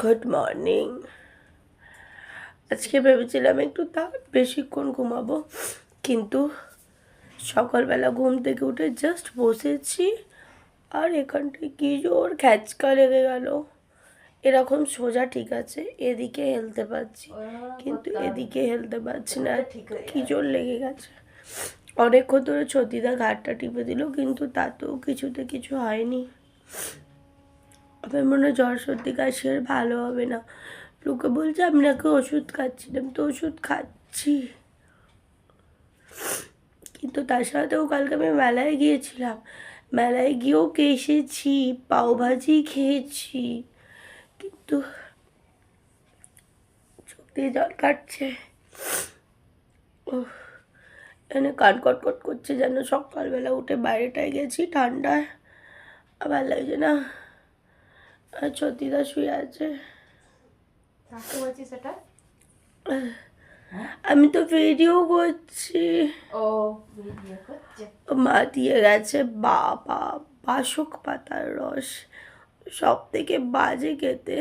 Good morning. আজকে ভেবেছিলাম একটু বেশিক্ষণ ঘুমাবো, কিন্তু সকালবেলা ঘুম থেকে উঠে জাস্ট বসেছি আর এখানটায় কি জোর খ্যাচকা লেগে গেল। এরকম সোজা ঠিক আছে, এদিকে হেলতে পারছি কিন্তু এদিকে হেলতে পারছি না, কি জোর লেগে গেছে। অনেকক্ষণ ধরে ছতিদা ঘাটটা টিপে দিল, কিন্তু তাতেও কিছুতে কিছু হয়নি। আমার মনে হয় জ্বর সর্দি কাশি আর ভালো হবে না। লোকে বলছে আমি নাকি ওষুধ খাচ্ছিলাম, তো ওষুধ খাচ্ছি, কিন্তু তার সাথেও কালকে আমি মেলায় গিয়েছিলাম, মেলায় গিয়েও এসেছি, পাওভাজি খেয়েছি, কিন্তু চোখ দিয়ে জল কাটছে। এনে কান কটকট করছে, যেন সকালবেলা উঠে বাইরেটায় গেছি ঠান্ডায়, আবার লাগছে না। আর ছতিদা শুয়ে আছে। আমি তো ভিডিও করছি। মা দিয়ে গেছে বাবা বাসক পাতার রস, সব থেকে বাজে খেতে,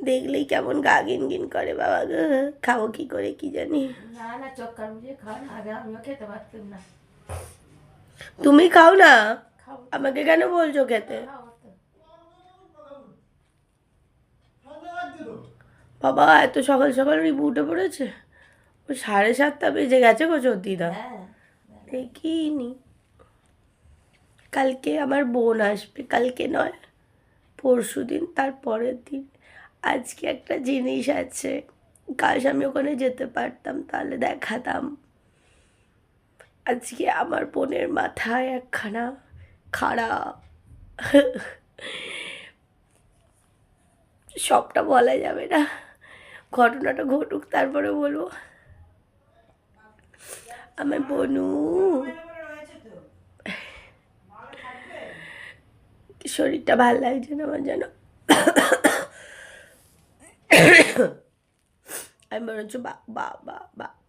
দেখলেই কেমন গা গিন গিন করে। বাবা গো, খাবো কি করে কি জানি। না চক্কর বুঝে খাও না, আগে আমিও খেতে পারতাম না। তুমি খাও না, আমাকে কেন বলছো খেতে? বাবা এত সকাল সকাল উঠে পড়েছে, ও 7:30 বেজে গেছে গো চৌদ্দিদা। দেখিনি। কালকে আমার বোন আসবে, কালকে নয় পরশু দিন, তারপরের দিন। আজকে একটা জিনিস আছে, কাজ আমি ওখানে যেতে পারতাম তাহলে দেখাতাম। আজকে আমার বোনের মাথায় একখানা খাড়া, সবটা বলা যাবে না, ঘটনাটা ঘটুক তারপরে বলবো। আমার বনু শরীরটা ভাল লাগছে না আমার যেন। আমি বরঞ্চ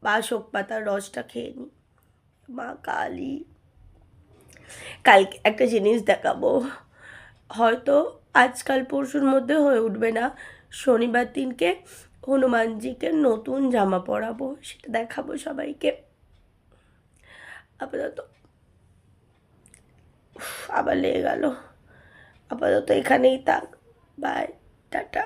বাসক পাতার রসটা খেয়ে নিই। মা কালী, কালকে একটা জিনিস দেখাবো, হয়তো আজকাল পরশুর মধ্যে হয়ে উঠবে না। শনিবার দিনকে হনুমানজিকে নতুন জামা পরাবো, সেটা দেখাবো সবাইকে। আপাতত আবার লেগে গেল, আপাতত এখানেই থাক, বাই, টাটা।